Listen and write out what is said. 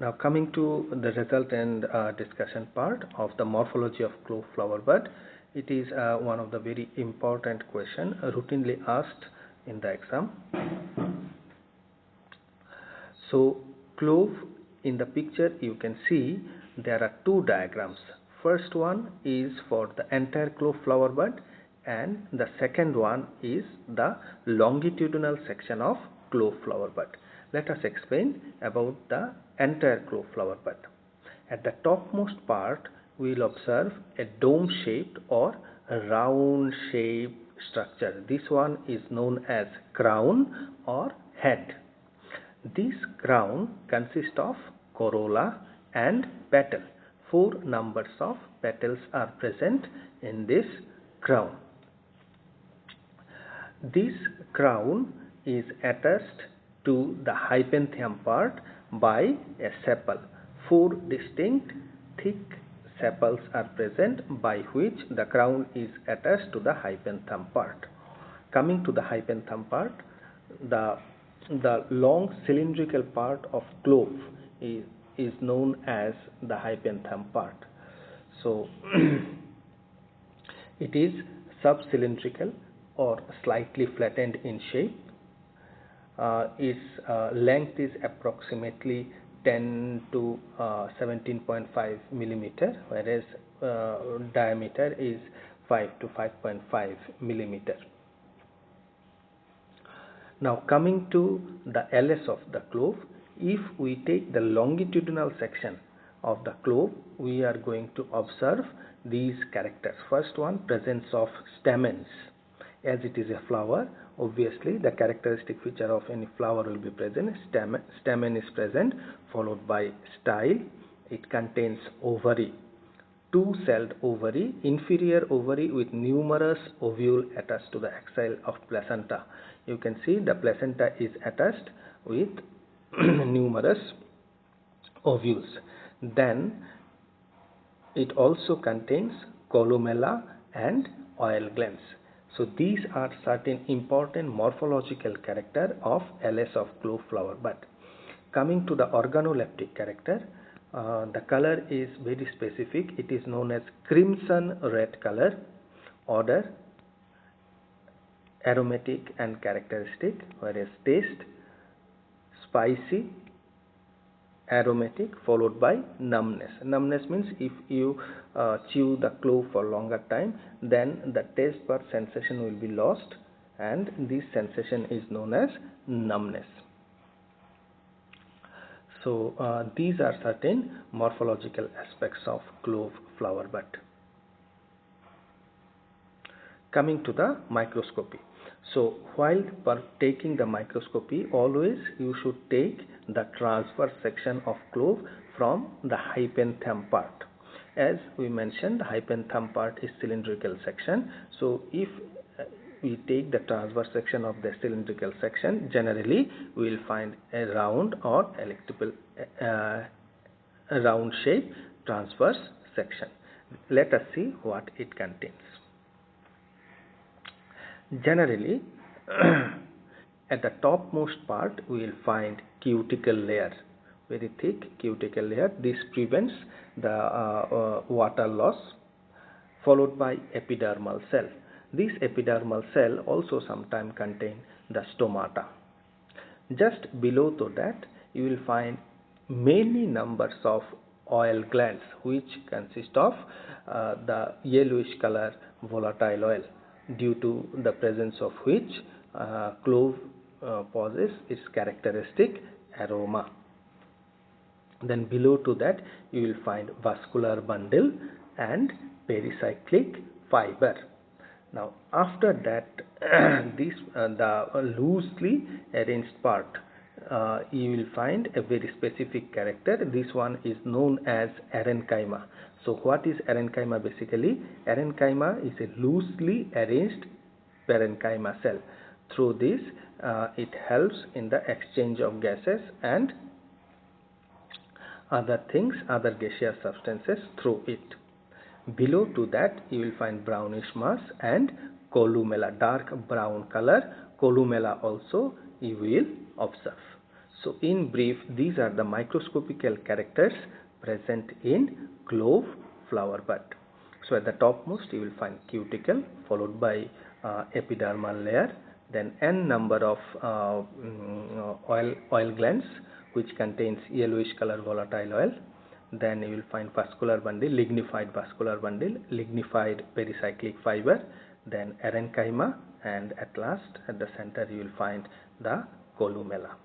Now coming to the result and discussion part of the morphology of clove flower bud, it is one of the very important question routinely asked in the exam. So clove, in the picture you can see there are two diagrams. First one is for the entire clove flower bud and the second one is the longitudinal section of clove flower bud. Let us explain about the entire clove flower bud. At the topmost part we will observe a dome shaped or a round shaped structure. This one is known as crown or head. This crown consists of corolla and petal. 4 numbers of petals are present in this crown. This crown is attached to the hypanthium part by a sepal. 4 distinct thick sepals are present by which the crown is attached to the hypanthium part. Coming to the hypanthium part, the long cylindrical part of clove is known as the hypanthium part. So it is subcylindrical or slightly flattened in shape. Its length is approximately 10 to 17.5 millimeter, whereas diameter is 5 to 5.5 millimeter. Now coming to the LS of the clove, if we take the longitudinal section of the clove, we are going to observe these characters. First one, presence of stamens. As it is a flower, obviously the characteristic feature of any flower will be present. Stamen is present, followed by style. It contains ovary, 2-celled ovary, inferior ovary with numerous ovule attached to the axil of placenta. You can see the placenta is attached with numerous ovules. Then it also contains columella and oil glands. So these are certain important morphological character of LS of clove flower bud. Coming to the organoleptic character, the color is very specific. It is known as crimson red color. Odor, aromatic and characteristic, whereas taste, spicy, aromatic, followed by numbness. Numbness means if you chew the clove for longer time, then the taste bud sensation will be lost, and this sensation is known as numbness. So these are certain morphological aspects of clove flower bud. Coming to the microscopy. So while taking the microscopy, always you should take the transverse section of clove from the hypanthium part. As we mentioned, the hypanthium part is cylindrical section. So if we take the transverse section of the cylindrical section, generally we will find a round or elliptical round shape transverse section. Let us see what it contains. Generally, at the topmost part we will find cuticle layer, very thick cuticle layer. This prevents the water loss, followed by epidermal cell. This epidermal cell also sometimes contain the stomata. Just below to that you will find many numbers of oil glands, which consist of the yellowish color volatile oil, due to the presence of which clove possesses its characteristic aroma. Then below to that you will find vascular bundle and pericyclic fiber. Now after that the loosely arranged part, you will find a very specific character. This one is known as parenchyma. So what is parenchyma basically? Parenchyma is a loosely arranged parenchyma cell. Through this it helps in the exchange of gases and other things, other gaseous substances through it. Below to that you will find brownish mass and columella, dark brown color columella also you will observe. So in brief, these are the microscopical characters present in clove flower bud. So at the topmost you will find cuticle, followed by epidermal layer, then n number of oil glands which contains yellowish color volatile oil. Then you will find vascular bundle, lignified vascular bundle, lignified pericyclic fiber, then parenchyma, and at last at the center you will find the columella.